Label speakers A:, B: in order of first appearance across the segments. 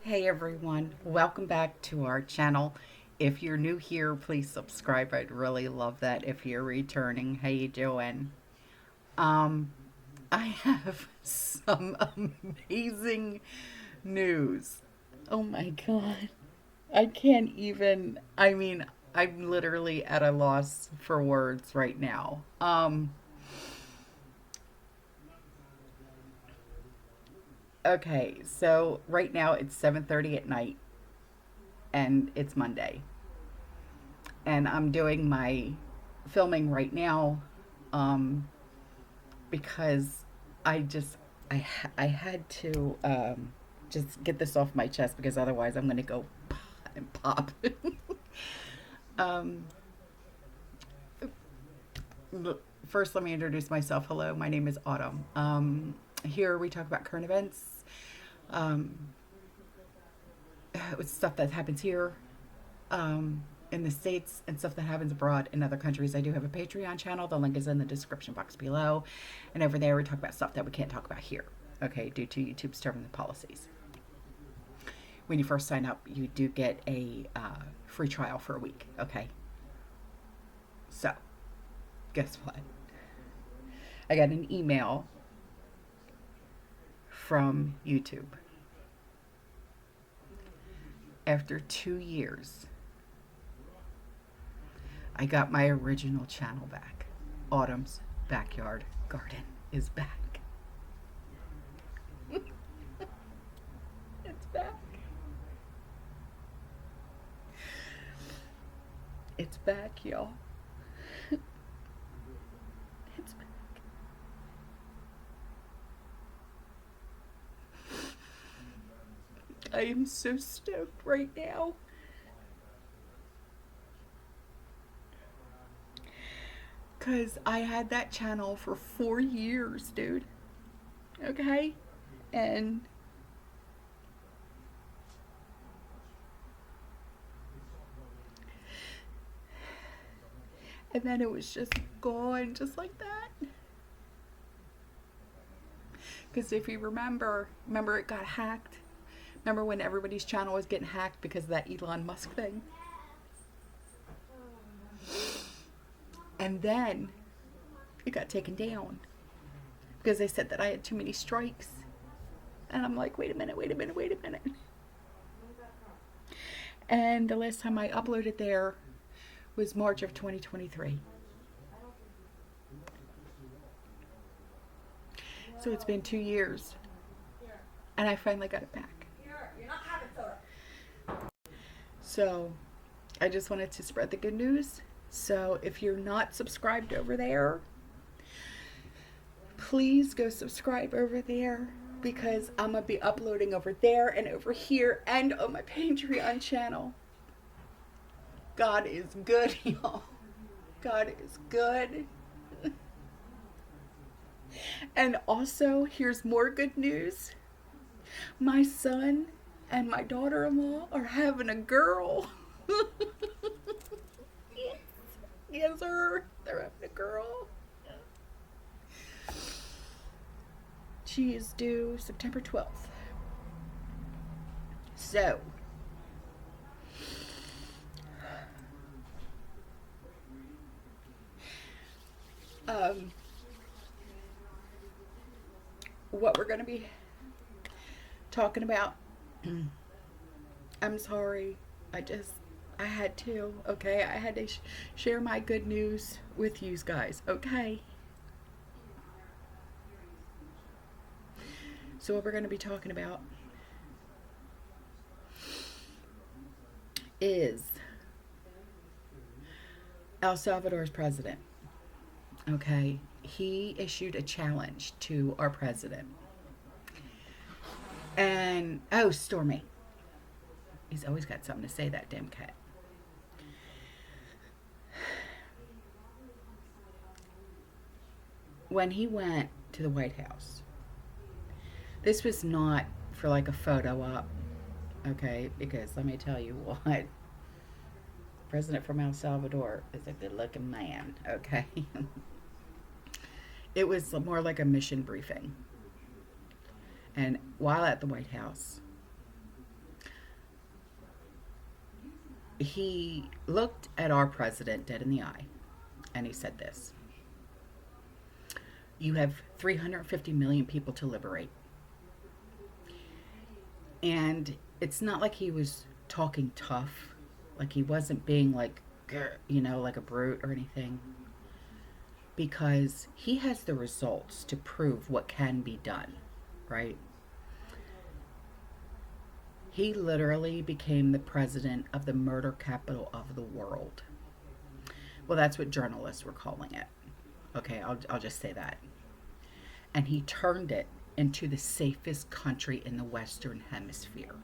A: Hey everyone, welcome back to our channel. If you're new here, please subscribe. I'd really love that. If you're returning, how you doing? Um, I have some amazing news. Oh my god. I can't even, I'm literally at a loss for words right now. Okay, so right now it's 7:30 at night and it's Monday. And I'm doing my filming right now um, because I just I had to just get this off my chest because otherwise I'm gonna go and pop. um, First, let me introduce myself. Hello, my name is Autumn. Here we talk about current events, um, with stuff that happens here, in the States, and stuff that happens abroad in other countries. I do have a Patreon channel. The link is in the description box below. And over there, we talk about stuff that we can't talk about here, okay, due to YouTube's terms and policies. When you first sign up, you do get a free trial for a week, okay? So, guess what? I got an email from YouTube after 2 years. I got my original channel back. Autumn's Backyard Garden is back. It's back. It's back, y'all. It's back. I am so stoked right now. Because I had that channel for 4 years, dude. Okay? And then it was just gone just like that. Because if you remember it got hacked. Remember when everybody's channel was getting hacked because of that Elon Musk thing? And then it got taken down because they said that I had too many strikes. And I'm like, wait a minute. And the last time I uploaded there was March of 2023. So it's been 2 years. And I finally got it back. So I just wanted to spread the good news. So if you're not subscribed over there, please go subscribe over there because I'm going to be uploading over there and over here and on my Patreon channel. God is good, y'all. God is good. And also, here's more good news. My son and my daughter-in-law are having a girl. Yes, sir. They're having a girl. She is due September 12th. So, what we're going to be talking about, I'm sorry. I had to, okay? I had to share my good news with you guys, okay? So what we're going to be talking about is El Salvador's president, okay? He issued a challenge to our president. And, oh, Stormy. He's always got something to say, that damn cat. When he went to the White House, this was not for like a photo op, okay? Because let me tell you what, President from El Salvador is a good looking man, okay? It was more like a mission briefing. And while at the White House, he looked at our president dead in the eye and he said this: you have 350 million people to liberate. And it's not like he was talking tough, like he wasn't being like, like a brute or anything, because he has the results to prove what can be done, right? He literally became the president of the murder capital of the world. Well, that's what journalists were calling it. Okay, I'll just say that. And he turned it into the safest country in the Western Hemisphere.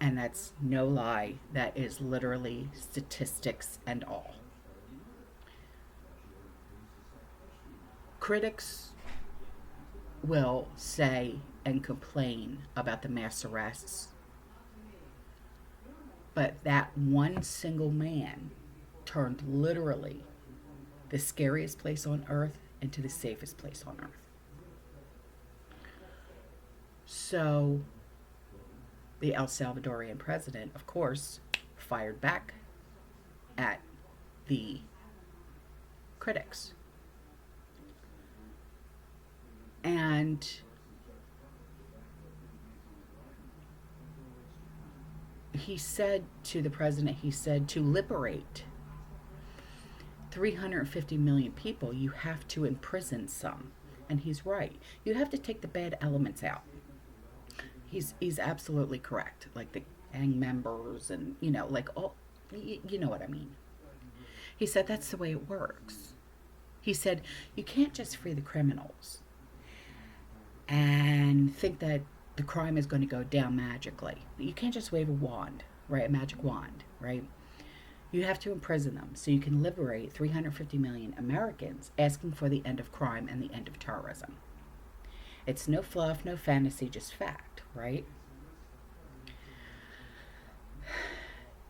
A: And that's no lie. That is literally statistics and all. Critics will say and complain about the mass arrests, but that one single man turned literally the scariest place on earth into the safest place on earth. So the El Salvadorian president, of course, fired back at the critics. And he said to the president, he said, to liberate 350 million people, you have to imprison some. And he's right. You have to take the bad elements out. He's absolutely correct. Like the gang members and, like, oh, you know what I mean. He said that's the way it works. He said you can't just free the criminals and think that the crime is going to go down magically. You can't just wave a wand, right? A magic wand, right? You have to imprison them so you can liberate 350 million Americans asking for the end of crime and the end of terrorism. It's no fluff, no fantasy, just fact, right?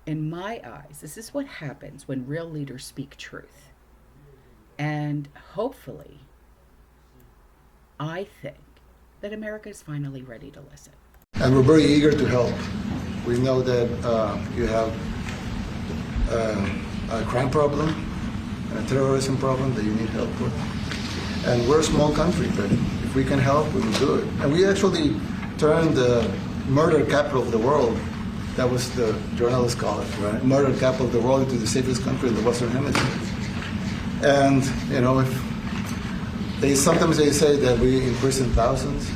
A: In my eyes, this is what happens when real leaders speak truth. And hopefully, I think that America is finally ready to listen.
B: And we're very eager to help. We know that you have a crime problem, a terrorism problem that you need help with. And we're a small country, but if we can help, we will do it. And we actually turned the murder capital of the world, that was the journalists call it, right? Murder capital of the world, into the safest country in the Western Hemisphere. And, if sometimes they say that we imprison thousands.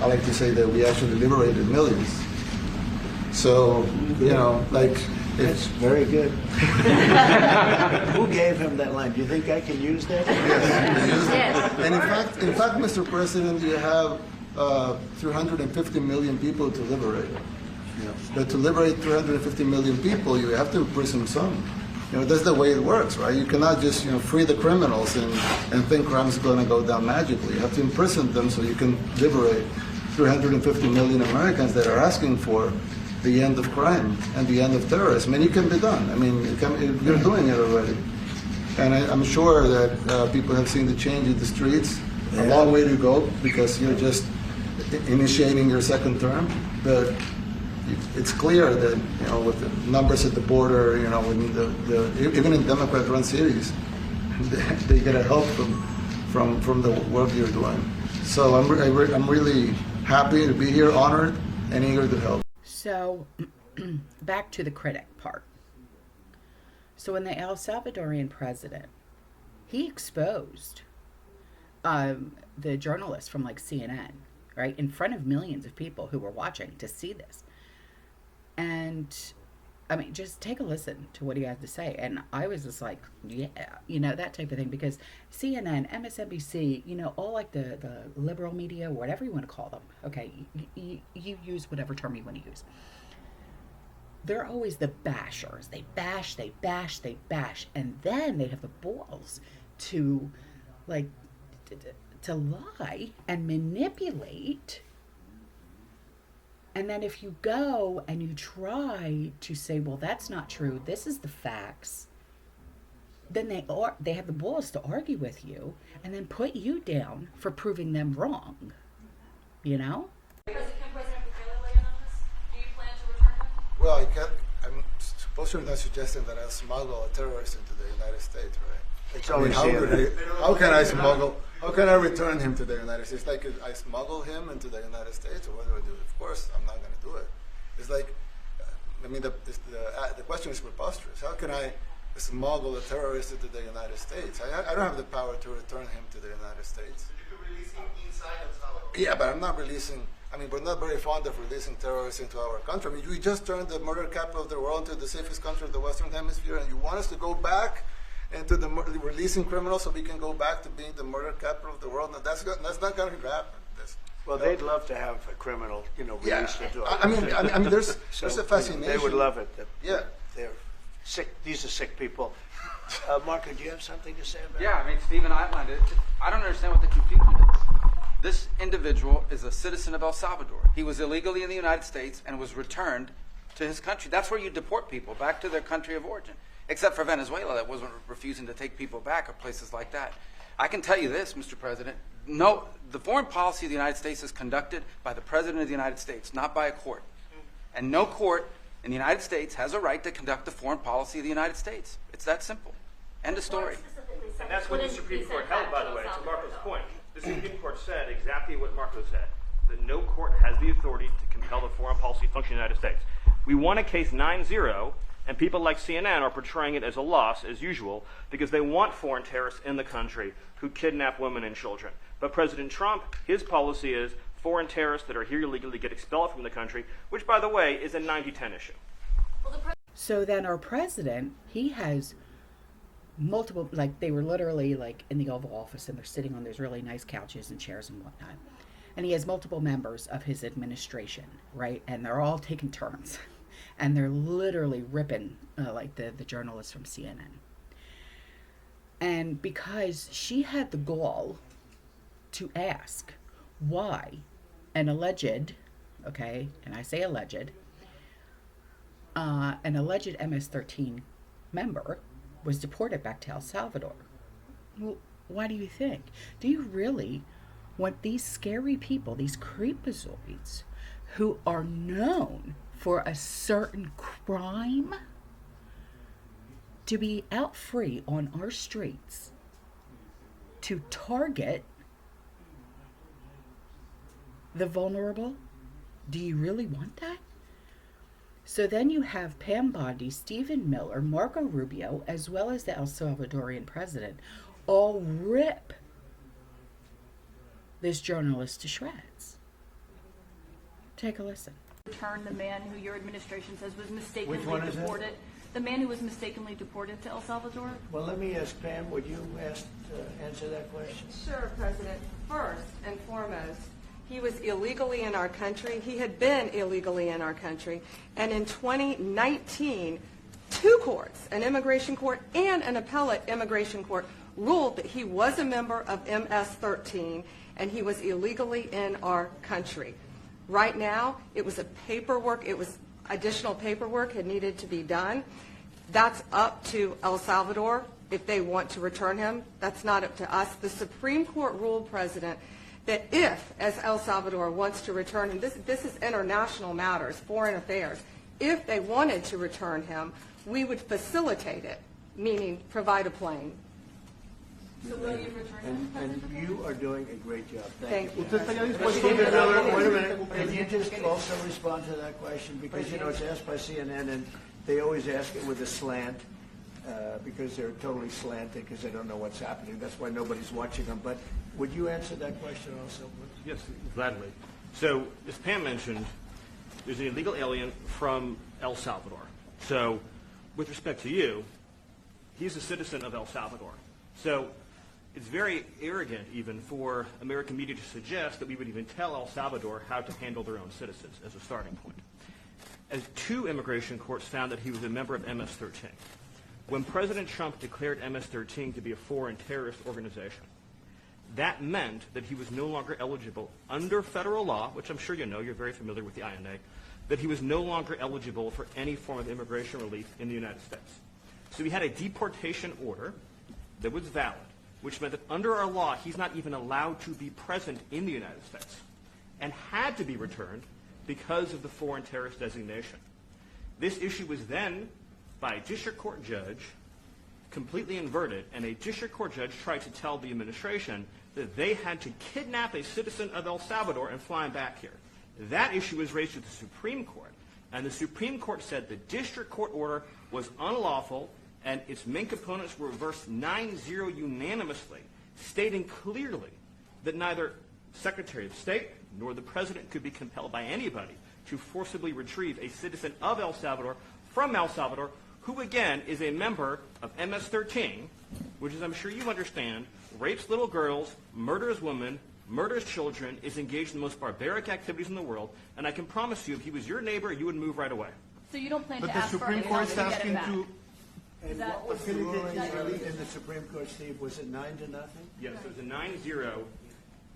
B: I like to say that we actually liberated millions. So,
C: That's very good. Who gave him that line? Do you think I can use that?
B: Yes. And in fact, Mr. President, you have 350 million people to liberate.
C: Yeah.
B: But to liberate 350 million people, you have to imprison some. That's the way it works, right? You cannot just, free the criminals and think crime is going to go down magically. You have to imprison them so you can liberate 350 million Americans that are asking for the end of crime and the end of terrorism. And it can be done. You're doing it already. And I'm sure that people have seen the change in the streets. A long way to go because you're just initiating your second term. But it's clear that, with the numbers at the border, even in Democrat-run cities, they get a help from the work you're doing. So I'm really happy to be here, honored, and eager to help.
A: So, back to the critic part. So when the El Salvadorian president, he exposed the journalists from CNN, right, in front of millions of people who were watching to see this. And, just take a listen to what he had to say. And I was just like, yeah, that type of thing. Because CNN, MSNBC, all like the liberal media, whatever you want to call them. Okay, you use whatever term you want to use. They're always the bashers. They bash. And then they have the balls to, to lie and manipulate. And then if you go and you try to say, well, that's not true, this is the facts, then they have the balls to argue with you and then put you down for proving them wrong.
D: Can President Bukele weigh in on this? Do you plan to return him?
B: Well, I'm supposed suppose you're not suggesting that I smuggle a terrorist into the United States, right?
C: It's
B: I mean,
C: always
B: how can I smuggle? How can I return him to the United States? Like, I smuggle him into the United States, or what do I do? Of course, I'm not going to do it. It's like, I mean, the question is preposterous. How can I smuggle a terrorist into the United States? I don't have the power to return him to the United States.
D: You could release him inside El Salvador.
B: Yeah, but I'm not releasing. I mean, we're not very fond of releasing terrorists into our country. I mean, we just turned the murder capital of the world into the safest country of the Western Hemisphere, and you want us to go back into the releasing criminals so we can go back to being the murder capital of the world? No, that's not going to happen.
C: Well, they'd love to have a criminal, released into our
B: I mean, there's a
C: So,
B: fascination.
C: They would love it.
B: Yeah.
C: They're sick. These are sick people. Marco, do you have something to say about
E: Yeah, I mean, Stephen outlined it. I don't understand what the confusion is. This individual is a citizen of El Salvador. He was illegally in the United States and was returned to his country. That's where you deport people, back to their country of origin. Except for Venezuela, that wasn't refusing to take people back, or places like that. I can tell you this, Mr. President. No, the foreign policy of the United States is conducted by the President of the United States, not by a court. And no court in the United States has a right to conduct the foreign policy of the United States. It's that simple. End of story.
F: And that's what the Supreme Court held, by the way, to Marco's point. The Supreme Court said exactly what Marco said, that no court has the authority to compel the foreign policy function of the United States. We won a case 9-0, and people like CNN are portraying it as a loss, as usual, because they want foreign terrorists in the country who kidnap women and children. But President Trump, his policy is foreign terrorists that are here illegally get expelled from the country, which, by the way, is a 90-10 issue.
A: So then our president, he has multiple, like they were literally like in the Oval Office and they're sitting on those really nice couches and chairs and whatnot. And he has multiple members of his administration, right? And they're all taking turns. And they're literally ripping like the journalists from CNN. And because she had the gall to ask why an alleged, okay, and I say alleged, an alleged MS-13 member was deported back to El Salvador. Well, why do you think? Do you really want these scary people, these creepazoids, who are known for a certain crime, to be out free on our streets to target the vulnerable? Do you really want that? So then you have Pam Bondi, Stephen Miller, Marco Rubio, as well as the El Salvadorian president, all rip this journalist to shreds. Take a listen.
G: Return the man who your administration says was mistakenly
C: Which one is that?
G: deported. The man who was mistakenly deported to El Salvador.
C: Well, let me ask Pam, would you answer that question?
H: Sure, President. First and foremost, he was illegally in our country. He had been illegally in our country. And in 2019, two courts, an immigration court and an appellate immigration court, ruled that he was a member of MS-13 and he was illegally in our country. Right now, it was additional paperwork had needed to be done. That's up to El Salvador if they want to return him. That's not up to us. The Supreme Court ruled, President, that if, as El Salvador wants to return him, this is international matters, foreign affairs, if they wanted to return him, we would facilitate it, meaning provide a plane.
G: So will you return him,
C: And
G: President?
C: you are doing a great job.
H: Thank you.
C: Stephen Miller, wait a minute. Can you just also respond to that question? Because, it's asked by CNN, and they always ask it with a slant, because they're totally slanted, because they don't know what's happening. That's why nobody's watching them. But would you answer that question also, please?
F: Yes, gladly. So, as Pam mentioned, there's an illegal alien from El Salvador. So, with respect to you, he's a citizen of El Salvador. So, it's very arrogant even for American media to suggest that we would even tell El Salvador how to handle their own citizens as a starting point. As two immigration courts found that he was a member of MS-13. When President Trump declared MS-13 to be a foreign terrorist organization, that meant that he was no longer eligible under federal law, which I'm sure you know, you're very familiar with the INA, that he was no longer eligible for any form of immigration relief in the United States. So we had a deportation order that was valid, which meant that under our law, he's not even allowed to be present in the United States and had to be returned because of the foreign terrorist designation. This issue was then by a district court judge, completely inverted, and a district court judge tried to tell the administration that they had to kidnap a citizen of El Salvador and fly him back here. That issue was raised to the Supreme Court, and the Supreme Court said the district court order was unlawful, and its main components were reversed 9-0 unanimously, stating clearly that neither Secretary of State nor the President could be compelled by anybody to forcibly retrieve a citizen of El Salvador from El Salvador, who again is a member of MS-13, which, as I'm sure you understand, rapes little girls, murders women, murders children, is engaged in the most barbaric activities in the world, and I can promise you, if he was your neighbor, you would move right away.
G: So you don't plan
I: But
G: to
I: the
G: ask for
I: Supreme
G: anything
I: Court's
G: to get it
I: asking
G: back?
I: to,
C: And
G: that-
C: what was the ruling
G: that-
C: in the Supreme Court, Steve? Was it 9-0?
F: Yes, it was a 9-0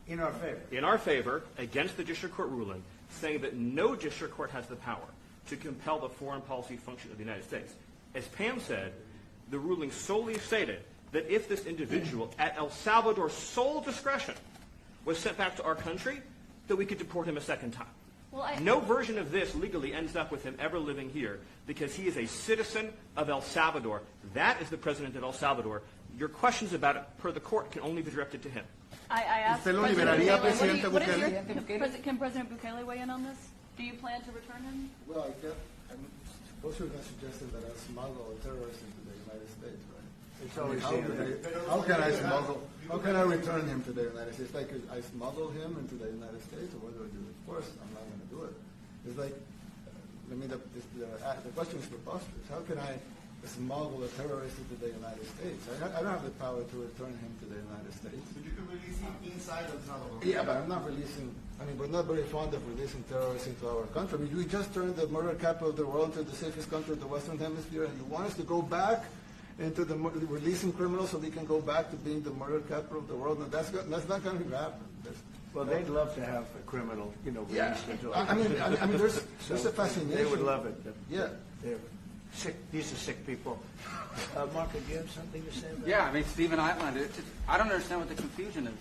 C: In our favor.
F: in our favor against the district court ruling, saying that no district court has the power to compel the foreign policy function of the United States. As Pam said, the ruling solely stated that if this individual, at El Salvador's sole discretion, was sent back to our country, that we could deport him a second time.
G: Well,
F: No version of this legally ends up with him ever living here because he is a citizen of El Salvador. That is the president of El Salvador. Your questions about it, per the court, can only be directed to him.
G: I asked
I: ¿Usted lo
G: President
I: liberaría,
G: Bukele,
I: Presidente
G: what is
I: Bukele?
G: can President Bukele weigh in on this? Do you plan to return him?
B: Well, I'm suppose you're not suggesting that I smuggle a terrorist into the United States, right?
C: It's always
B: How can I smuggle? How can I return him to the United States? Like I smuggle him into the United States, or what do I do? Of course, I'm not going to do it. It's like, I mean, the question is preposterous. How can I smuggle a terrorist into the United States? I don't have the power to return him to the United States.
D: But you can release him inside El Salvador.
B: Yeah, but I'm not releasing. I mean, we're not very fond of releasing terrorists into our country. I mean, we just turned the murder capital of the world into the safest country of the Western Hemisphere, and you want us to go back into releasing criminals so we can go back to being the murder capital of the world? And that's not going to happen.
C: Well, they'd love to have a criminal,
B: Yeah,
C: released into
B: I mean, there's a fascination.
C: They would love it.
B: Yeah.
C: They're sick. These are sick people. Mark, do you have something to say about
E: Yeah, I mean, Stephen outlined it. I don't understand what the confusion is.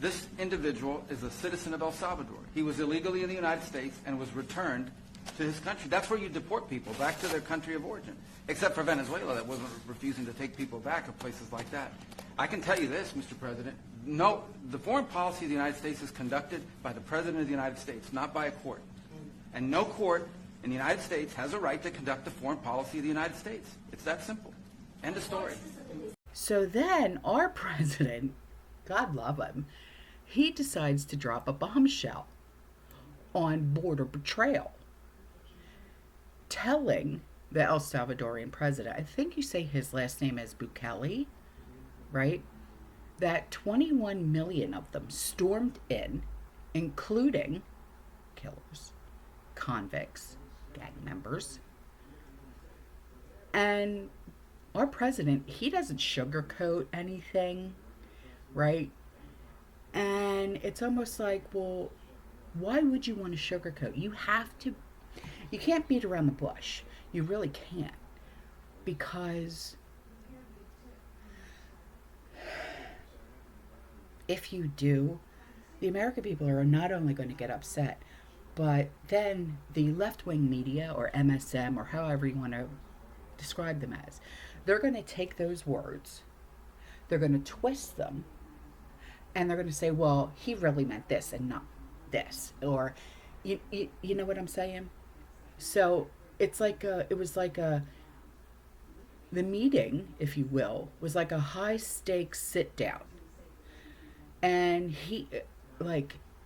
E: This individual is a citizen of El Salvador. He was illegally in the United States and was returned to his country. That's where you deport people, back to their country of origin. Except for Venezuela, that wasn't refusing to take people back, or places like that. I can tell you this, Mr. President. No, the foreign policy of the United States is conducted by the President of the United States, not by a court. And no court in the United States has a right to conduct the foreign policy of the United States. It's that simple. End of story.
A: So then our president, God love him, he decides to drop a bombshell on border betrayal, telling the El Salvadorian president, I think you say his last name is Bukele, right? That 21 million of them stormed in, including killers, convicts, gang members. And our president, he doesn't sugarcoat anything, right? And it's almost like, well, why would you want to sugarcoat? You can't beat around the bush. You really can't. Because if you do, the American people are not only going to get upset, but then the left-wing media, or MSM, or however you want to describe them as, they're going to take those words, they're going to twist them, and they're going to say, well, he really meant this and not this. Or, you know what I'm saying? So it's like the meeting, if you will, was like a high-stakes sit-down. And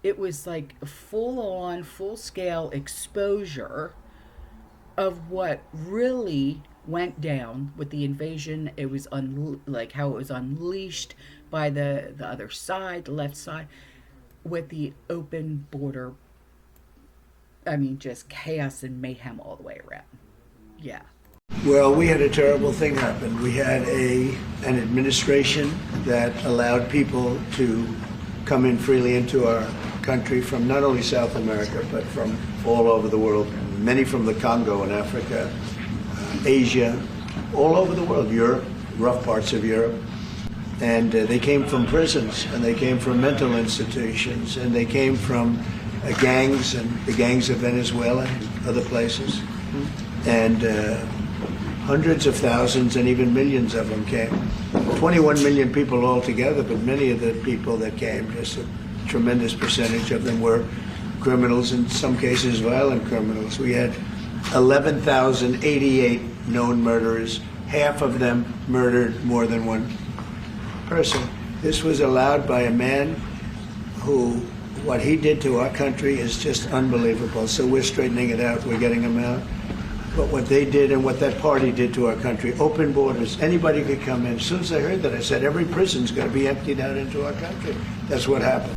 A: it was like a full-on, full-scale exposure of what really went down with the invasion. It was how it was unleashed by the other side, the left side, with the open border. I mean, just chaos and mayhem all the way around. Yeah.
C: Well, we had a terrible thing happen. We had an administration that allowed people to come in freely into our country from not only South America, but from all over the world, many from the Congo in Africa, Asia, all over the world, Europe, rough parts of Europe. And they came from prisons, and they came from mental institutions, and they came from gangs, and the gangs of Venezuela and other places. And hundreds of thousands and even millions of them came. 21 million people altogether, but many of the people that came, just a tremendous percentage of them were criminals, in some cases violent criminals. We had 11,088 known murderers. Half of them murdered more than one person. This was allowed by a man who, what he did to our country is just unbelievable. So we're straightening it out. We're getting him out. But what they did and what that party did to our country, open borders, anybody could come in. As soon as I heard that, I said, every prison's going to be emptied out into our country. That's what happened.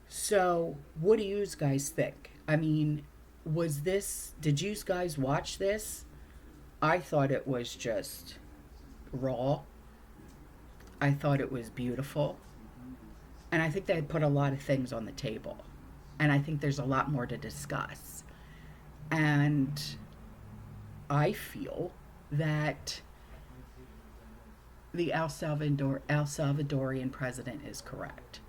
A: So, what do you guys think? I mean, did you guys watch this? I thought it was just raw. I thought it was beautiful. And I think they put a lot of things on the table. And I think there's a lot more to discuss. And I feel that the El Salvadorian president is correct.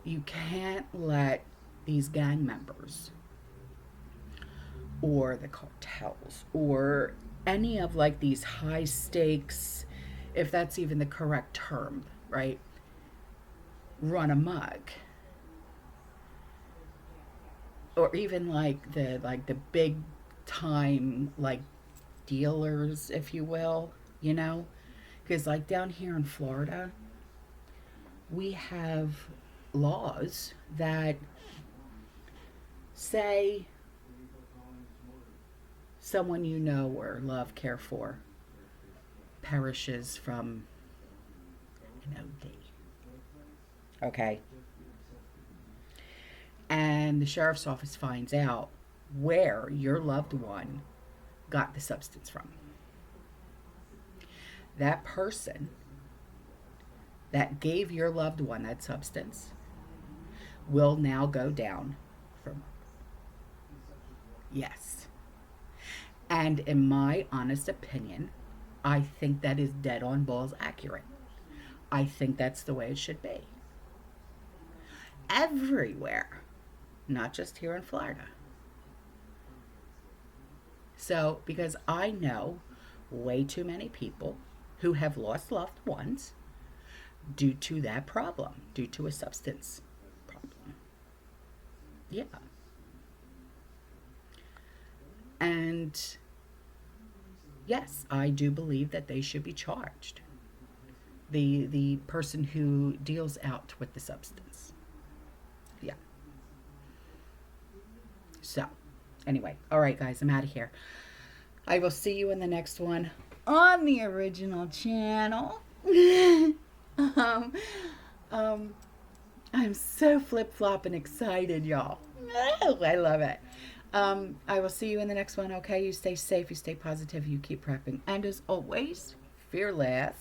A: You can't let these gang members or the cartels or any of like these high stakes, if that's even the correct term, right, run amok. Or even like the big time like dealers, if you will, you know, because like down here in Florida, we have laws that say someone you know or love, care for, perishes from an OD. Okay? And the sheriff's office finds out where your loved one got the substance from. That person that gave your loved one that substance will now go down for murder. Yes. And in my honest opinion, I think that is dead on balls accurate. I think that's the way it should be. Everywhere. Not just here in Florida. So, because I know way too many people who have lost loved ones due to that problem, due to a substance problem. Yeah. And yes, I do believe that they should be charged. The person who deals out with the substance. Yeah. So, anyway, all right, guys, I'm out of here. I will see you in the next one on the original channel. I'm so flip-flop and excited, y'all. Oh, I love it. I will see you in the next one, okay? You stay safe, you stay positive, you keep prepping. And as always, fearless.